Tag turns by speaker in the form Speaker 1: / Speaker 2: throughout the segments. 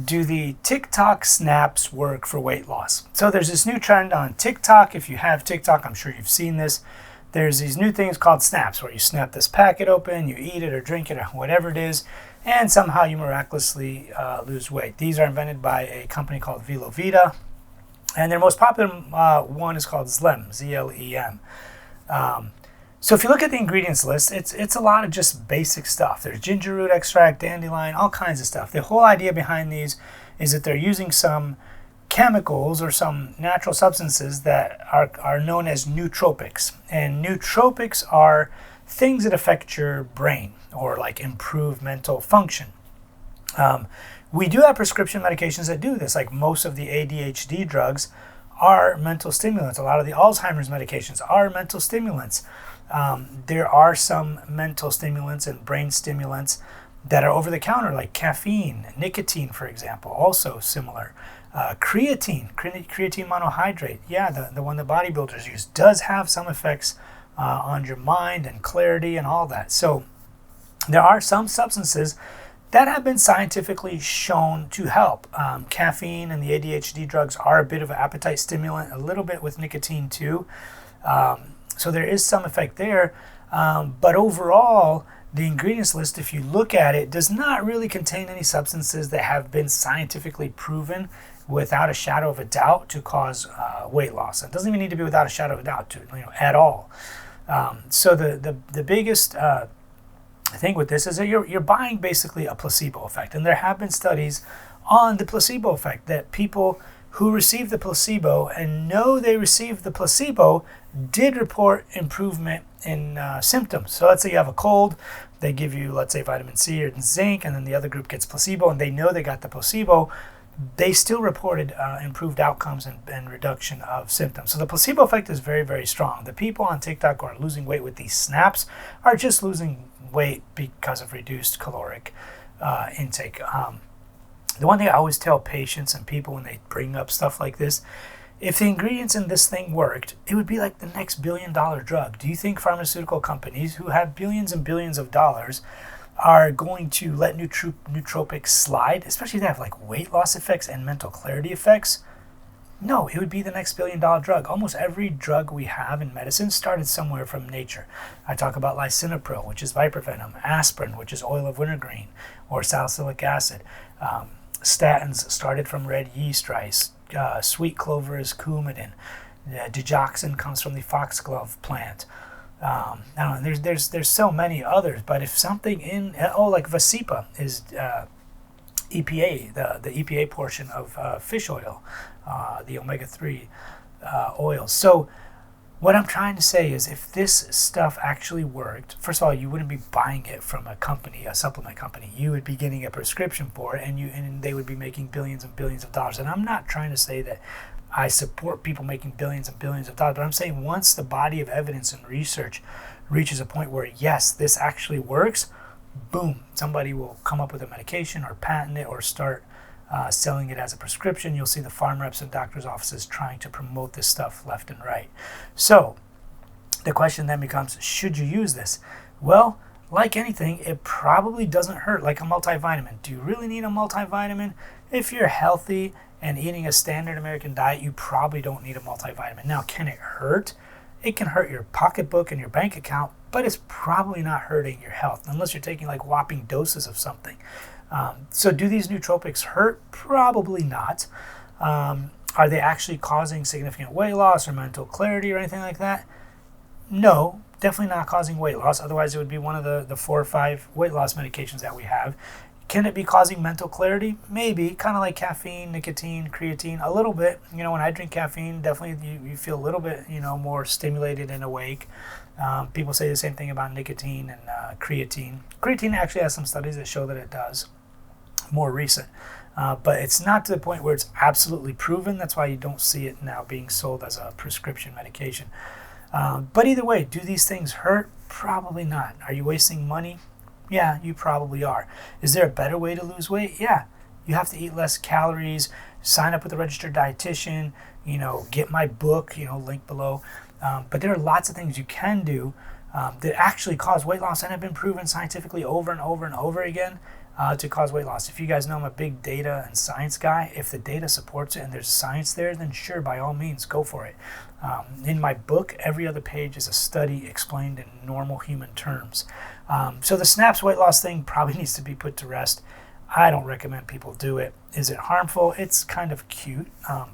Speaker 1: do the TikTok snaps work for weight loss? So there's this new trend on TikTok. If you have TikTok, I'm sure you've seen this. There's these new things called snaps where you snap this packet open, you eat it or drink it or whatever it is, and somehow you miraculously lose weight. These are invented by a company called Velovita, and their most popular one is called Zlem, Z-L-E-M. So if you look at the ingredients list, it's a lot of just basic stuff. There's ginger root extract, dandelion, all kinds of stuff. The whole idea behind these is that they're using some chemicals or some natural substances that are known as nootropics. And nootropics are things that affect your brain or like improve mental function. We do have prescription medications that do this, like most of the ADHD drugs are mental stimulants. A lot of the Alzheimer's medications are mental stimulants. There are some mental stimulants and brain stimulants that are over the counter, like caffeine, nicotine, for example, also similar. Creatine monohydrate, yeah, the one that bodybuilders use, does have some effects on your mind and clarity and all that. So there are some substances that have been scientifically shown to help. Caffeine and the ADHD drugs are a bit of an appetite stimulant, a little bit with nicotine too. So there is some effect there. But overall, the ingredients list, if you look at it, does not really contain any substances that have been scientifically proven without a shadow of a doubt to cause weight loss. It doesn't even need to be without a shadow of a doubt to, at all. So the biggest thing with this is that you're buying basically a placebo effect. And there have been studies on the placebo effect that people who received the placebo and know they received the placebo did report improvement in symptoms. So let's say you have a cold, they give you, let's say, vitamin C or zinc, and then the other group gets placebo, and they know they got the placebo. They still reported improved outcomes and reduction of symptoms. So the placebo effect is very, very strong. The people on TikTok who are losing weight with these snaps are just losing weight because of reduced caloric intake. The one thing I always tell patients and people when they bring up stuff like this, if the ingredients in this thing worked, it would be like the next billion-dollar drug. Do you think pharmaceutical companies who have billions and billions of dollars are going to let nootropics slide, especially if they have like weight loss effects and mental clarity effects? No, it would be the next billion-dollar drug. Almost every drug we have in medicine started somewhere from nature. I talk about lisinopril, which is viper venom, aspirin, which is oil of wintergreen, or salicylic acid. Statins started from red yeast rice. Sweet clover is coumadin. Digoxin comes from the foxglove plant. I don't know, there's so many others, but if something like Vasipa is EPA, the EPA portion of fish oil, the omega-3 oils. So what I'm trying to say is if this stuff actually worked, first of all, you wouldn't be buying it from a company, a supplement company. You would be getting a prescription for it, and they would be making billions and billions of dollars. And I'm not trying to say that I support people making billions and billions of dollars, but I'm saying once the body of evidence and research reaches a point where, yes, this actually works, boom, somebody will come up with a medication or patent it or start selling it as a prescription. You'll see the farm reps and doctors' offices trying to promote this stuff left and right. So the question then becomes, should you use this? Well, like anything, it probably doesn't hurt, like a multivitamin. Do you really need a multivitamin? If you're healthy and eating a standard American diet, you probably don't need a multivitamin. Now, can it hurt? It can hurt your pocketbook and your bank account, but it's probably not hurting your health unless you're taking like whopping doses of something. So do these nootropics hurt? Probably not. Are they actually causing significant weight loss or mental clarity or anything like that? No, definitely not causing weight loss. Otherwise, it would be one of the 4 or 5 weight loss medications that we have. Can it be causing mental clarity? Maybe, kind of like caffeine, nicotine, creatine, a little bit. You know, when I drink caffeine, definitely you feel a little bit, more stimulated and awake. People say the same thing about nicotine and creatine. Creatine actually has some studies that show that it does, more recent. But it's not to the point where it's absolutely proven. That's why you don't see it now being sold as a prescription medication. But either way, do these things hurt? Probably not. Are you wasting money? Yeah, you probably are. Is there a better way to lose weight? Yeah. You have to eat less calories, sign up with a registered dietitian, get my book, link below. But there are lots of things you can do that actually cause weight loss and have been proven scientifically over and over and over again. to cause weight loss. If you guys know I'm a big data and science guy, if the data supports it and there's science there, then sure, by all means, go for it. In my book, every other page is a study explained in normal human terms. So the SNAPS weight loss thing probably needs to be put to rest. I don't recommend people do it. Is it harmful? It's kind of cute.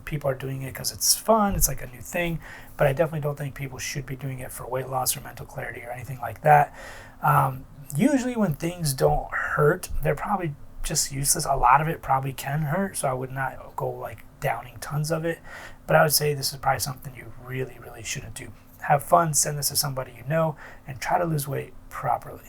Speaker 1: People are doing it because it's fun. It's like a new thing. But I definitely don't think people should be doing it for weight loss or mental clarity or anything like that. Usually when things don't hurt, they're probably just useless. A lot of it probably can hurt, so I would not go like downing tons of it. But I would say this is probably something you really, really shouldn't do. Have fun, send this to somebody you know, and try to lose weight properly.